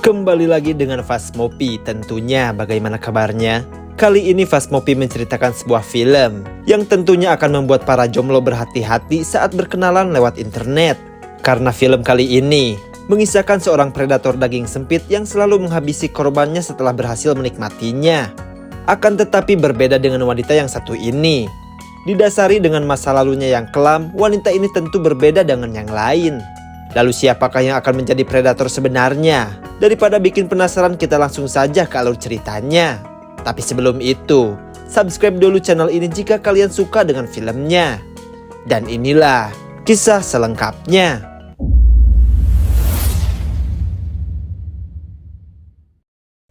Kembali lagi dengan Phasmopi tentunya, bagaimana kabarnya? Kali ini Phasmopi menceritakan sebuah film yang tentunya akan membuat para jomblo berhati-hati saat berkenalan lewat internet. Karena film kali ini mengisahkan seorang predator daging sempit yang selalu menghabisi korbannya setelah berhasil menikmatinya. Akan tetapi berbeda dengan wanita yang satu ini. Didasari dengan masa lalunya yang kelam, wanita ini tentu berbeda dengan yang lain. Lalu siapakah yang akan menjadi predator sebenarnya? Daripada bikin penasaran, kita langsung saja ke alur ceritanya. Tapi sebelum itu, subscribe dulu channel ini jika kalian suka dengan filmnya. Dan inilah kisah selengkapnya.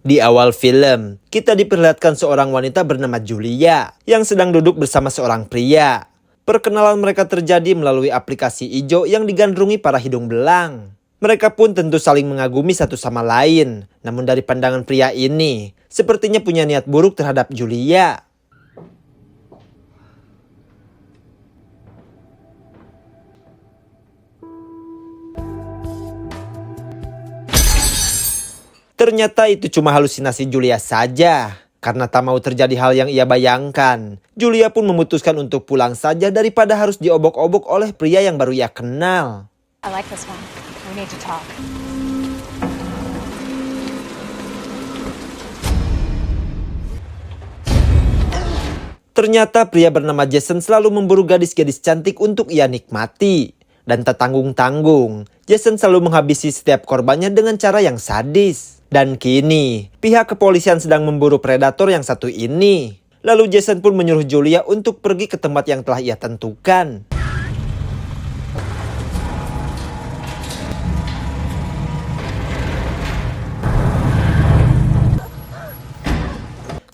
Di awal film, kita diperlihatkan seorang wanita bernama Julia yang sedang duduk bersama seorang pria. Perkenalan mereka terjadi melalui aplikasi ijo yang digandrungi para hidung belang. Mereka pun tentu saling mengagumi satu sama lain. Namun dari pandangan pria ini, sepertinya punya niat buruk terhadap Julia. Ternyata itu cuma halusinasi Julia saja. Karena tak mau terjadi hal yang ia bayangkan, Julia pun memutuskan untuk pulang saja daripada harus diobok-obok oleh pria yang baru ia kenal. I like this one. We need to talk. Ternyata pria bernama Jason selalu memburu gadis-gadis cantik untuk ia nikmati. Dan tak tanggung-tanggung, Jason selalu menghabisi setiap korbannya dengan cara yang sadis. Dan kini, pihak kepolisian sedang memburu predator yang satu ini. Lalu Jason pun menyuruh Julia untuk pergi ke tempat yang telah ia tentukan.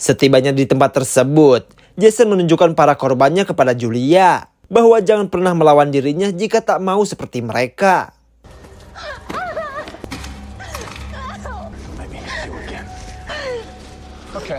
Setibanya di tempat tersebut, Jason menunjukkan para korbannya kepada Julia bahwa jangan pernah melawan dirinya jika tak mau seperti mereka. Okay.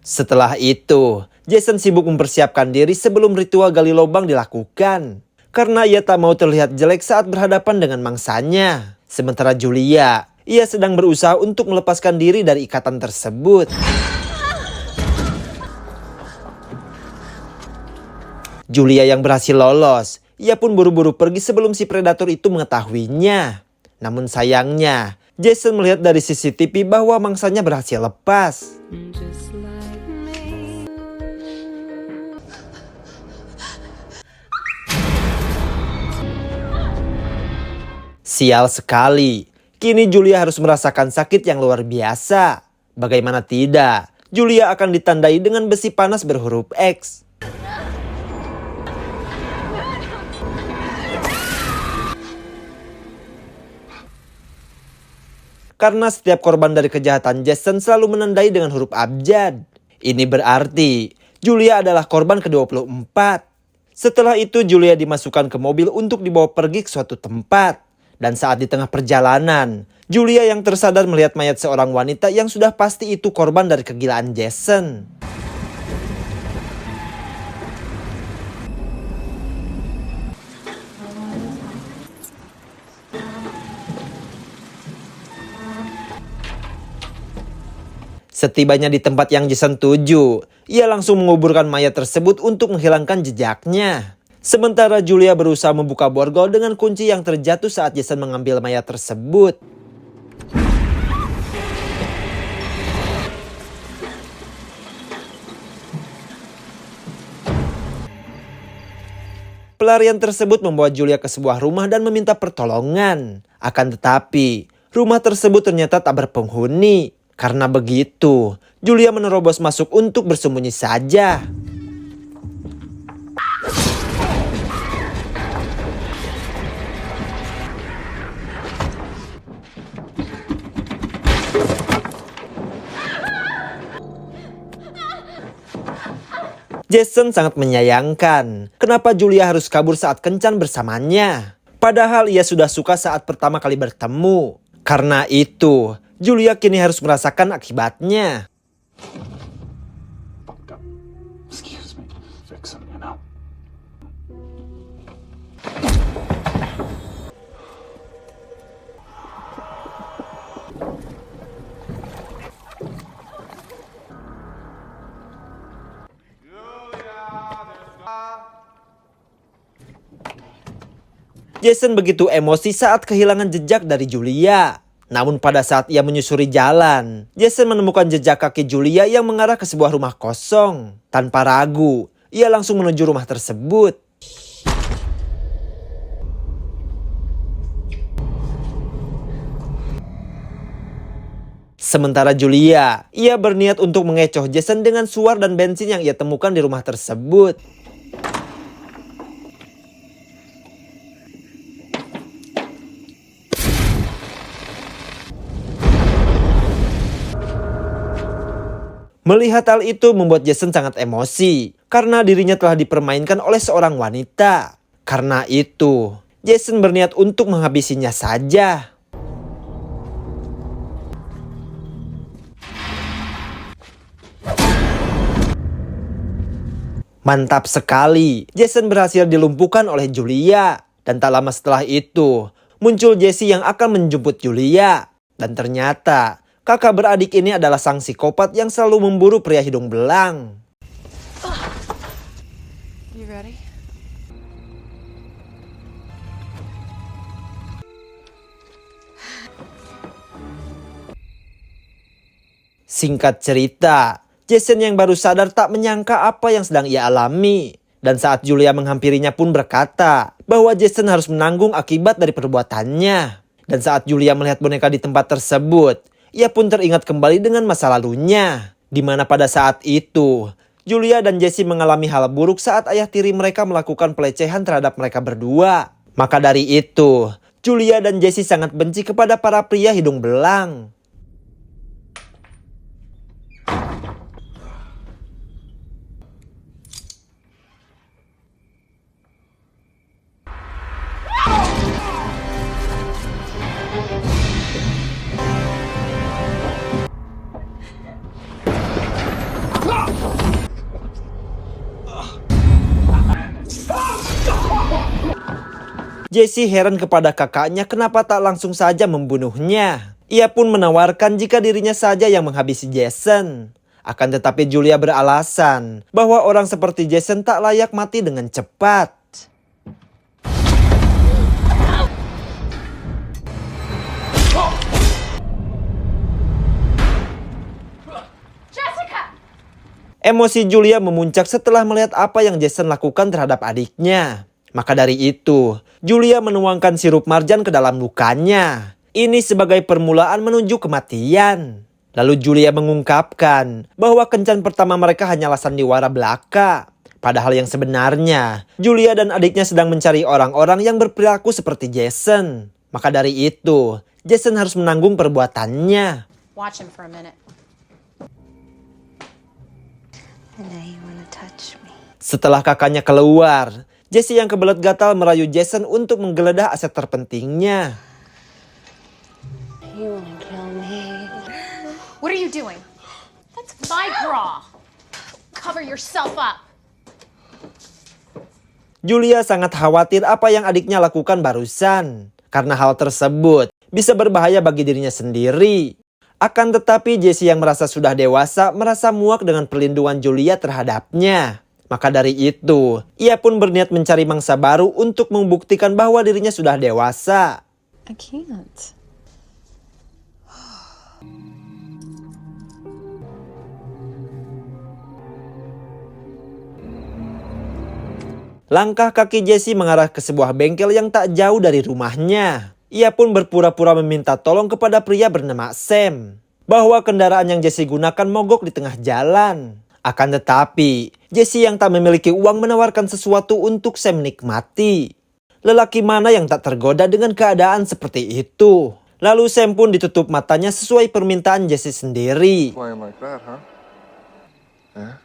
Setelah itu, Jason sibuk mempersiapkan diri sebelum ritual gali lubang dilakukan. Karena ia tak mau terlihat jelek saat berhadapan dengan mangsanya. Sementara Julia, ia sedang berusaha untuk melepaskan diri dari ikatan tersebut. Julia yang berhasil lolos, ia pun buru-buru pergi sebelum si predator itu mengetahuinya. Namun sayangnya, Jason melihat dari CCTV bahwa mangsanya berhasil lepas. Sial sekali, kini Julia harus merasakan sakit yang luar biasa. Bagaimana tidak, Julia akan ditandai dengan besi panas berhuruf X. Karena setiap korban dari kejahatan Jason selalu menandai dengan huruf abjad. Ini berarti Julia adalah korban ke-24. Setelah itu Julia dimasukkan ke mobil untuk dibawa pergi ke suatu tempat. Dan saat di tengah perjalanan, Julia yang tersadar melihat mayat seorang wanita yang sudah pasti itu korban dari kegilaan Jason. Setibanya di tempat yang Jason tuju, ia langsung menguburkan mayat tersebut untuk menghilangkan jejaknya. Sementara Julia berusaha membuka borgol dengan kunci yang terjatuh saat Jason mengambil mayat tersebut. Pelarian tersebut membawa Julia ke sebuah rumah dan meminta pertolongan. Akan tetapi, rumah tersebut ternyata tak berpenghuni. Karena begitu, Julia menerobos masuk untuk bersembunyi saja. Jason sangat menyayangkan kenapa Julia harus kabur saat kencan bersamanya. Padahal ia sudah suka saat pertama kali bertemu. Karena itu, Julia kini harus merasakan akibatnya. Excuse me. Fix him, you know. Jason begitu emosi saat kehilangan jejak dari Julia. Namun pada saat ia menyusuri jalan, Jason menemukan jejak kaki Julia yang mengarah ke sebuah rumah kosong. Tanpa ragu, ia langsung menuju rumah tersebut. Sementara Julia, ia berniat untuk mengecoh Jason dengan suar dan bensin yang ia temukan di rumah tersebut. Melihat hal itu membuat Jason sangat emosi karena dirinya telah dipermainkan oleh seorang wanita. Karena itu, Jason berniat untuk menghabisinya saja. Mantap sekali, Jason berhasil dilumpuhkan oleh Julia. Dan tak lama setelah itu, muncul Jesse yang akan menjemput Julia. Dan ternyata, kakak beradik ini adalah sang psikopat yang selalu memburu pria hidung belang. You ready? Singkat cerita, Jason yang baru sadar tak menyangka apa yang sedang ia alami. Dan saat Julia menghampirinya pun berkata bahwa Jason harus menanggung akibat dari perbuatannya. Dan saat Julia melihat boneka di tempat tersebut, ia pun teringat kembali dengan masa lalunya. Di mana pada saat itu, Julia dan Jesse mengalami hal buruk saat ayah tiri mereka melakukan pelecehan terhadap mereka berdua. Maka dari itu, Julia dan Jesse sangat benci kepada para pria hidung belang. Jesse heran kepada kakaknya kenapa tak langsung saja membunuhnya. Ia pun menawarkan jika dirinya saja yang menghabisi Jason. Akan tetapi Julia beralasan bahwa orang seperti Jason tak layak mati dengan cepat. Jessica! Emosi Julia memuncak setelah melihat apa yang Jason lakukan terhadap adiknya. Maka dari itu, Julia menuangkan sirup marjan ke dalam lukanya. Ini sebagai permulaan menuju kematian. Lalu Julia mengungkapkan bahwa kencan pertama mereka hanyalah sandiwara belaka. Padahal yang sebenarnya, Julia dan adiknya sedang mencari orang-orang yang berperilaku seperti Jason. Maka dari itu, Jason harus menanggung perbuatannya. Watch him for a minute. And now you wanna touch me. Setelah kakaknya keluar, Jesse yang kebelet gatal merayu Jason untuk menggeledah aset terpentingnya. You wanna kill me? What are you doing? That's my bra. Cover yourself up. Julia sangat khawatir apa yang adiknya lakukan barusan. Karena hal tersebut bisa berbahaya bagi dirinya sendiri. Akan tetapi Jesse yang merasa sudah dewasa merasa muak dengan perlindungan Julia terhadapnya. Maka dari itu, ia pun berniat mencari mangsa baru untuk membuktikan bahwa dirinya sudah dewasa. I can't. Langkah kaki Jesse mengarah ke sebuah bengkel yang tak jauh dari rumahnya. Ia pun berpura-pura meminta tolong kepada pria bernama Sam. Bahwa kendaraan yang Jesse gunakan mogok di tengah jalan. Akan tetapi, Jesse yang tak memiliki uang menawarkan sesuatu untuk Sam nikmati. Lelaki mana yang tak tergoda dengan keadaan seperti itu? Lalu Sam pun ditutup matanya sesuai permintaan Jesse sendiri. Playing like that, huh? Yeah?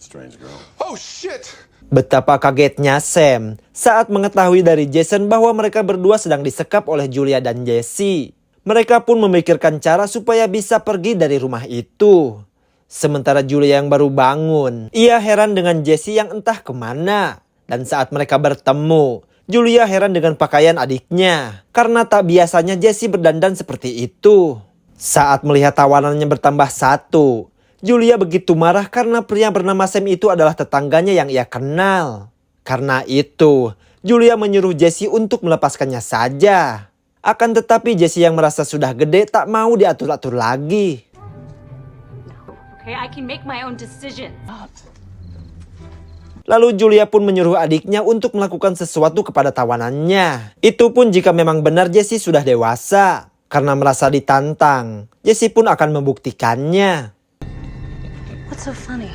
Strange girl. Oh shit! Betapa kagetnya Sam saat mengetahui dari Jason bahwa mereka berdua sedang disekap oleh Julia dan Jesse. Mereka pun memikirkan cara supaya bisa pergi dari rumah itu. Sementara Julia yang baru bangun, ia heran dengan Jesse yang entah kemana. Dan saat mereka bertemu, Julia heran dengan pakaian adiknya. Karena tak biasanya Jesse berdandan seperti itu. Saat melihat tawanannya bertambah satu, Julia begitu marah karena pria bernama Sam itu adalah tetangganya yang ia kenal. Karena itu, Julia menyuruh Jesse untuk melepaskannya saja. Akan tetapi Jesse yang merasa sudah gede tak mau diatur-atur lagi. Okay, I can make my own decision. Lalu Julia pun menyuruh adiknya untuk melakukan sesuatu kepada tawanannya. Itu pun jika memang benar Jesse sudah dewasa. Karena merasa ditantang, Jesse pun akan membuktikannya. What's so funny?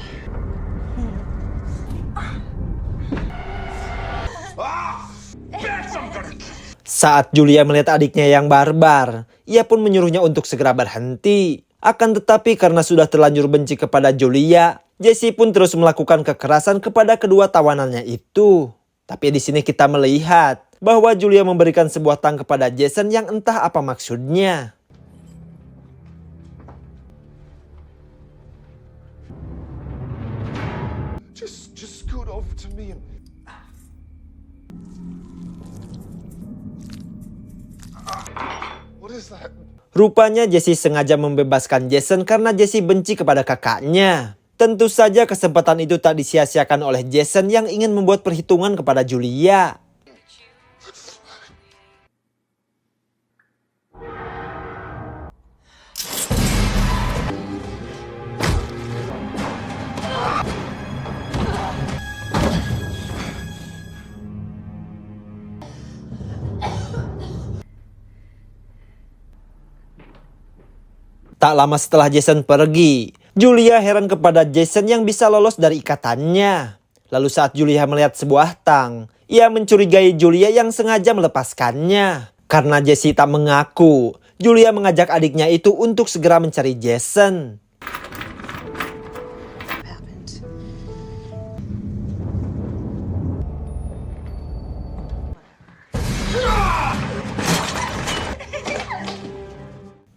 Saat Julia melihat adiknya yang barbar, ia pun menyuruhnya untuk segera berhenti. Akan tetapi karena sudah terlanjur benci kepada Julia, Jesse pun terus melakukan kekerasan kepada kedua tawanannya itu. Tapi di sini kita melihat bahwa Julia memberikan sebuah tang kepada Jason yang entah apa maksudnya. Just scoot over to me and... What is that? Rupanya Jesse sengaja membebaskan Jason karena Jesse benci kepada kakaknya. Tentu saja kesempatan itu tak disia-siakan oleh Jason yang ingin membuat perhitungan kepada Julia. Tak lama setelah Jason pergi, Julia heran kepada Jason yang bisa lolos dari ikatannya. Lalu saat Julia melihat sebuah tang, ia mencurigai Julia yang sengaja melepaskannya. Karena Jesse tak mengaku, Julia mengajak adiknya itu untuk segera mencari Jason.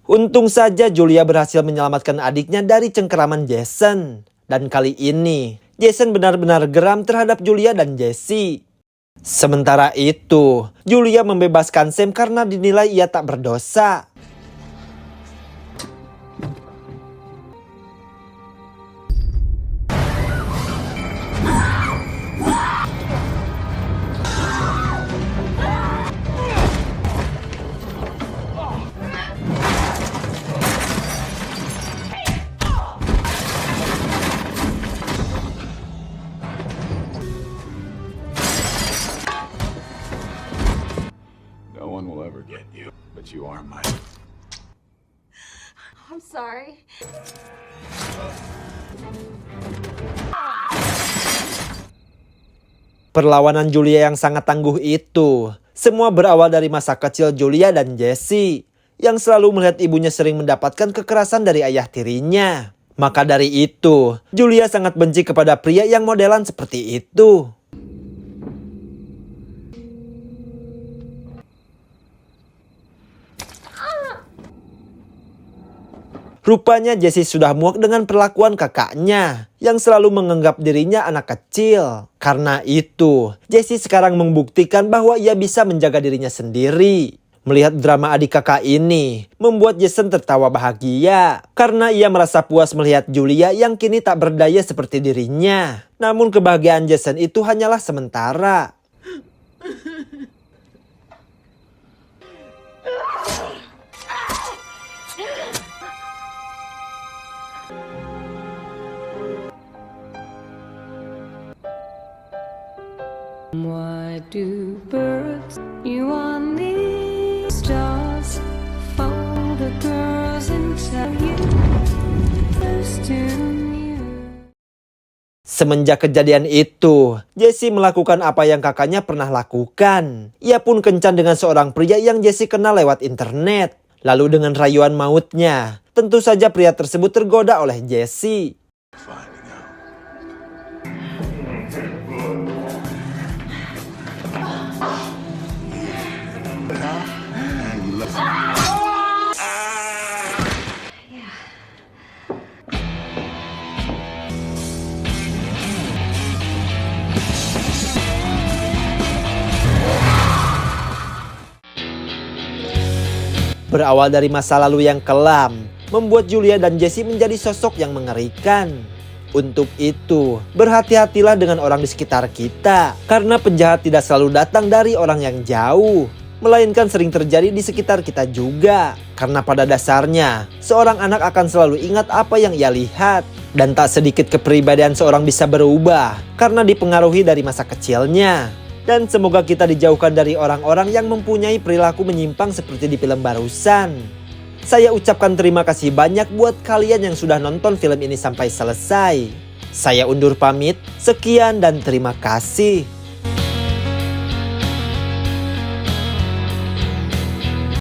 Untung saja Julia berhasil menyelamatkan adiknya dari cengkeraman Jason. Dan kali ini, Jason benar-benar geram terhadap Julia dan Jesse. Sementara itu, Julia membebaskan Sam karena dinilai ia tak berdosa. No one will ever get you, but you are mine. I'm sorry. Perlawanan Julia yang sangat tangguh itu, semua berawal dari masa kecil Julia dan Jesse, yang selalu melihat ibunya sering mendapatkan kekerasan dari ayah tirinya. Maka dari itu, Julia sangat benci kepada pria yang modelan seperti itu. Rupanya Jesse sudah muak dengan perlakuan kakaknya yang selalu menganggap dirinya anak kecil. Karena itu, Jesse sekarang membuktikan bahwa ia bisa menjaga dirinya sendiri. Melihat drama adik kakak ini membuat Jason tertawa bahagia karena ia merasa puas melihat Julia yang kini tak berdaya seperti dirinya. Namun kebahagiaan Jason itu hanyalah sementara. Why do birds you on the stars follow the girls and tell you close to you? Semenjak kejadian itu, Jesse melakukan apa yang kakaknya pernah lakukan. Ia pun kencan dengan seorang pria yang Jesse kenal lewat internet. Lalu dengan rayuan mautnya, tentu saja pria tersebut tergoda oleh Jesse. Fine, we go. Berawal dari masa lalu yang kelam, membuat Julia dan Jesse menjadi sosok yang mengerikan. Untuk itu, berhati-hatilah dengan orang di sekitar kita, karena penjahat tidak selalu datang dari orang yang jauh, melainkan sering terjadi di sekitar kita juga. Karena pada dasarnya, seorang anak akan selalu ingat apa yang ia lihat, dan tak sedikit kepribadian seorang bisa berubah karena dipengaruhi dari masa kecilnya. Dan semoga kita dijauhkan dari orang-orang yang mempunyai perilaku menyimpang seperti di film barusan. Saya ucapkan terima kasih banyak buat kalian yang sudah nonton film ini sampai selesai. Saya undur pamit, sekian dan terima kasih.